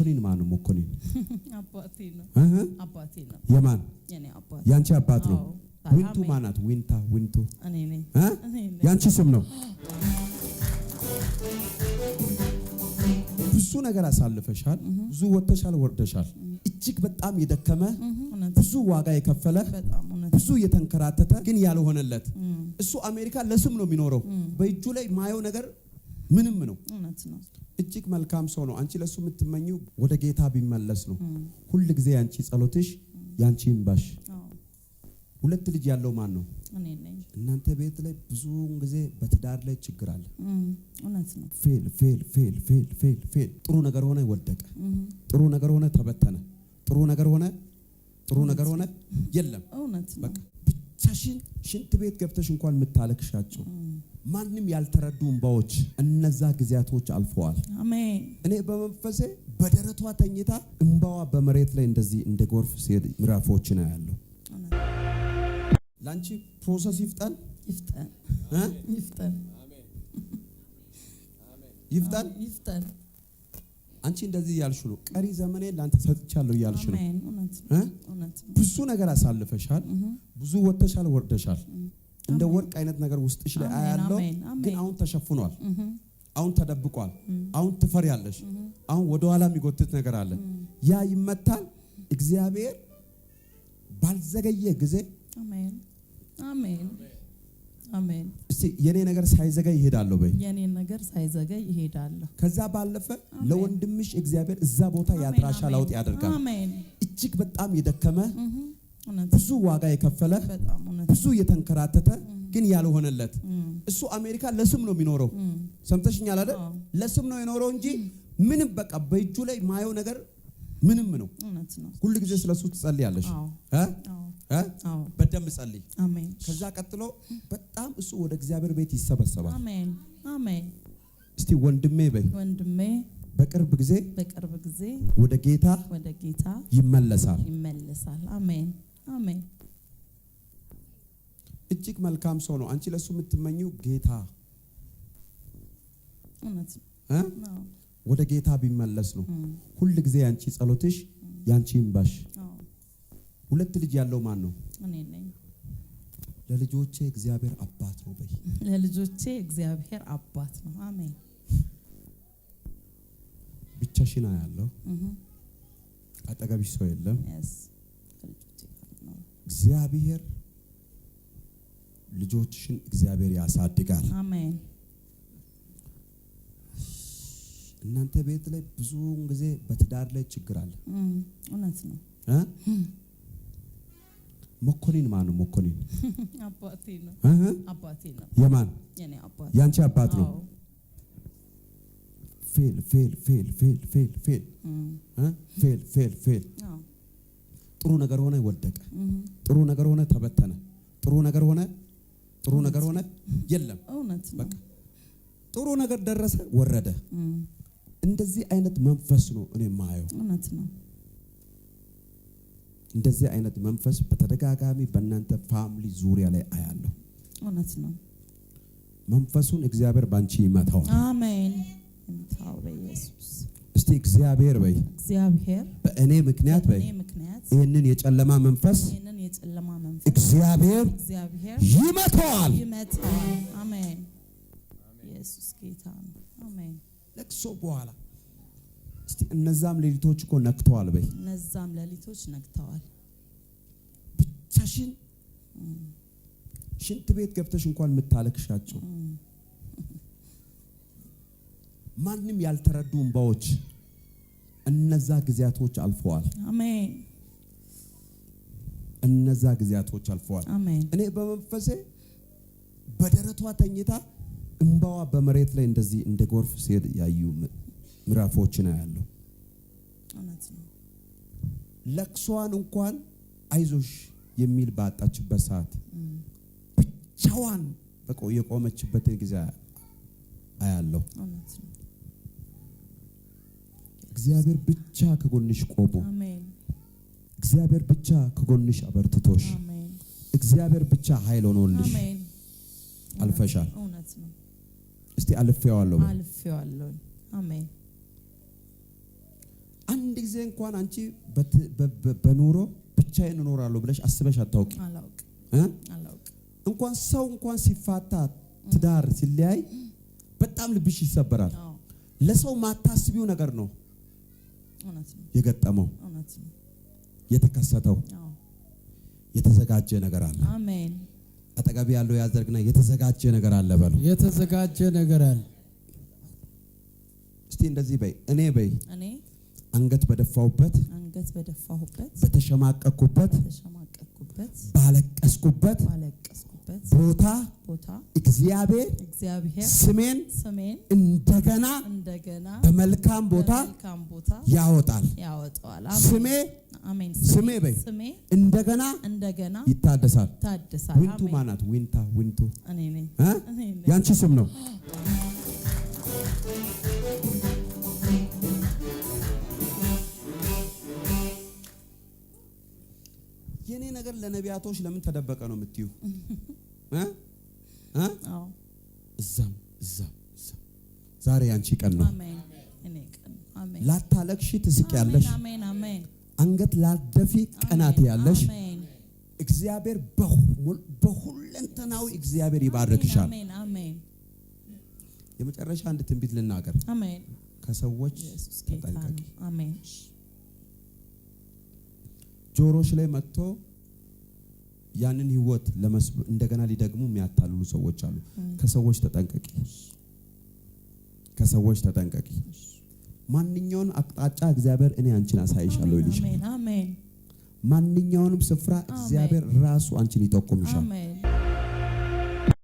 መኮንን ማን ነው? መኮንን አባቴ ነው። አባቴ ነው። የማን? የኔ አባት። ያንቺ አባት ነው። ዊንቱ ማናት? ዊንቱ እኔ ነኝ። ያንቺ ስም ነው። ብዙ ነገር አሳልፈሻል። ብዙ ወጥተሻል፣ ወርደሻል። እጅግ በጣም የደከመ ብዙ ዋጋ የከፈለ ብዙ የተንከራተተ ግን ያልሆነለት እሱ አሜሪካ ለስም ነው የሚኖረው። በእጁ ላይ ማየው ነገር ምንም ነው። እጅግ መልካም ሰው ነው። አንቺ ለሱ የምትመኚው ወደ ጌታ ቢመለስ ነው። ሁሉ ጊዜ ያንቺ ጸሎትሽ፣ ያንቺ እንባሽ። ሁለት ልጅ ያለው ማን ነው? እኔ ነኝ። እናንተ ቤት ላይ ብዙ ጊዜ በትዳር ላይ ችግር አለ። እውነት ነው። ፌል ጥሩ ነገር ሆነ ወደቀ፣ ጥሩ ነገር ሆነ ተበተነ፣ ጥሩ ነገር ሆነ የለም። እውነት ነው። በቃ ብቻሽን ሽንት ቤት ገብተሽ እንኳን የምታለቅሻቸው ማንንም ያልተረዱ እንባዎች እነዛ ጊዜያቶች አልፈዋል። አሜን። እኔ በመንፈሴ በደረቷ ተኝታ እንባዋ በመሬት ላይ እንደዚህ እንደ ጎርፍ ሲሄድ ምዕራፎችን አያለሁ። ላንቺ ፕሮሰስ ይፍጠን። አንቺ እንደዚህ ያልሽ ነው። ቀሪ ዘመኔ ላንተ ሰጥቻለሁ ያልሽ ነው። ብዙ ነገር አሳልፈሻል። ብዙ ወጥተሻል፣ ወርደሻል። እንደ ወርቅ አይነት ነገር ውስጥሽ ላይ አያለው። ግን አሁን ተሸፍኗል። አሁን ተደብቋል። አሁን ትፈሪያለሽ። አሁን ወደ ኋላ የሚጎትት ነገር አለ። ያ ይመታል። እግዚአብሔር ባልዘገየ ጊዜ አሜን። እስቲ የኔ ነገር ሳይዘገይ ይሄዳለሁ በይ። የኔ ነገር ሳይዘገይ ይሄዳለሁ። ከዛ ባለፈ ለወንድምሽ እግዚአብሔር እዛ ቦታ ያድራሻ ለውጥ ያደርጋል። እጅግ በጣም የደከመ ብዙ ዋጋ የከፈለ ብዙ የተንከራተተ ግን ያልሆነለት እሱ አሜሪካ ለስም ነው የሚኖረው። ሰምተሽኛል አይደል? ለስም ነው የኖረው እንጂ ምንም በቃ በእጁ ላይ ማየው ነገር ምንም ነው። ሁሉ ጊዜ ስለሱ ትጸልያለሽ። በደንብ ጸልይ። አሜን። ከዛ ቀጥሎ በጣም እሱ ወደ እግዚአብሔር ቤት ይሰበሰባል። አሜን። እስቲ ወንድሜ በይ። ወንድሜ በቅርብ ጊዜ ወደ ጌታ ይመለሳል። አሜን። እጅግ መልካም ሰው ነው። አንቺ ለሱ የምትመኚው ጌታ ወደ ጌታ ቢመለስ ነው። ሁሉ ጊዜ ያንቺ ጸሎትሽ፣ ያንቺ እንባሽ። ሁለት ልጅ ያለው ማን ነው? እኔ ነኝ። ለልጆቼ እግዚአብሔር አባት ነው በይ። ለልጆቼ እግዚአብሔር አባት ነው። አሜን። ብቻሽን ያለው አጠገብሽ ሰው የለም። እግዚአብሔር ልጆችሽን እግዚአብሔር ያሳድጋል። አሜን። እናንተ ቤት ላይ ብዙ ጊዜ በትዳር ላይ ችግር አለ። እውነት ነው። መኮንን ማን ነው? መኮንን አባቴ ነው። የማን? የኔ አባት። ያንቺ አባት ነው። ፌል ጥሩ ነገር ሆነ ወደቀ፣ ጥሩ ነገር ሆነ ተበተነ፣ ጥሩ ነገር ሆነ የለም። እውነት ነው። በቃ ጥሩ ነገር ደረሰ፣ ወረደ። እንደዚህ አይነት መንፈስ ነው እኔ ማየው። እውነት ነው። እንደዚህ አይነት መንፈስ በተደጋጋሚ በእናንተ ፋሚሊ ዙሪያ ላይ አያለሁ። እውነት ነው። መንፈሱን እግዚአብሔር ባንቺ ይመታው። አሜን። ይመታው በኢየሱስ። እስቲ እግዚአብሔር በይ። እግዚአብሔር በእኔ ምክንያት በይ። ይሄንን የጨለማ መንፈስ እግዚአብሔር ይመታዋል። አሜን። ኢየሱስ ጌታ ነው። አሜን። ለቅሶ በኋላ እስቲ እነዛም ሌሊቶች እኮ ነክተዋል በይ። እነዛም ሌሊቶች ነክተዋል። ብቻሽን ሽንት ቤት ገብተሽ እንኳን የምታለቅሻቸው ማንንም ያልተረዱ እንባዎች እነዛ ጊዜያቶች አልፈዋል። አሜን። እነዛ ጊዜያቶች አልፈዋል። አሜን። እኔ በመንፈሴ በደረቷ ተኝታ እንባዋ በመሬት ላይ እንደዚህ እንደ ጎርፍ ሲሄድ ያዩ ምዕራፎችን አያለሁ። እውነት ነው። ለቅሷን እንኳን አይዞሽ የሚል ባጣችበት ሰዓት ብቻዋን በቃ የቆመችበትን ጊዜ አያለሁ። እውነት ነው። እግዚአብሔር ብቻ ከጎንሽ ቆሞ፣ አሜን። እግዚአብሔር ብቻ ከጎንሽ አበርትቶሽ፣ አሜን። እግዚአብሔር ብቻ ኃይል ሆኖልሽ አሜን። አልፈሻል። እውነት ነው። እስቲ አልፌዋለሁ። አሜን። አንድ ጊዜ እንኳን አንቺ በኑሮ ብቻዬን እኖራለሁ ብለሽ አስበሽ አታውቂ? አላውቅ። እንኳን ሰው እንኳን ሲፋታ ትዳር ሲለያይ በጣም ልብሽ ይሰበራል። ለሰው ማታስቢው ነገር ነው የገጠመው፣ የተከሰተው። የተዘጋጀ ነገር አለ። አሜን። አጠገብ ያለው ያዘርግና የተዘጋጀ ነገር አለ በሉ። የተዘጋጀ ነገር አለ። እስቲ እንደዚህ በይ፣ እኔ አንገት በደፋሁበት፣ በተሸማቀቅኩበት፣ ባለቀስኩበት ቦታ እግዚአብሔር ስሜን እንደገና በመልካም ቦታ ያወጣል። ስሜ በይ እንደገና ይታደሳል። ዊንቱ ማናት? ዊንቱ ያንቺ ስም ነው። የኔ ነገር ለነቢያቶች ለምን ተደበቀ ነው የምትዩ? እዛም ዛሬ ያንቺ ቀን ነው። ላታለቅሺ ትስቂያለሽ። አንገት ላደፊ ቀናት ያለሽ እግዚአብሔር በሁለንተናዊ እግዚአብሔር ይባርክሻል። የመጨረሻ አንድ ትንቢት ልናገር። ከሰዎች ተጠንቀቂ። ጆሮሽ ላይ መጥቶ ያንን ህይወት እንደገና ሊደግሙ የሚያታልሉ ሰዎች አሉ። ከሰዎች ተጠንቀቂ። ማንኛውን አቅጣጫ እግዚአብሔር እኔ አንቺን አሳይሻለሁ ይልሻል። ማንኛውንም ስፍራ እግዚአብሔር ራሱ አንቺን ይጠቁምሻል።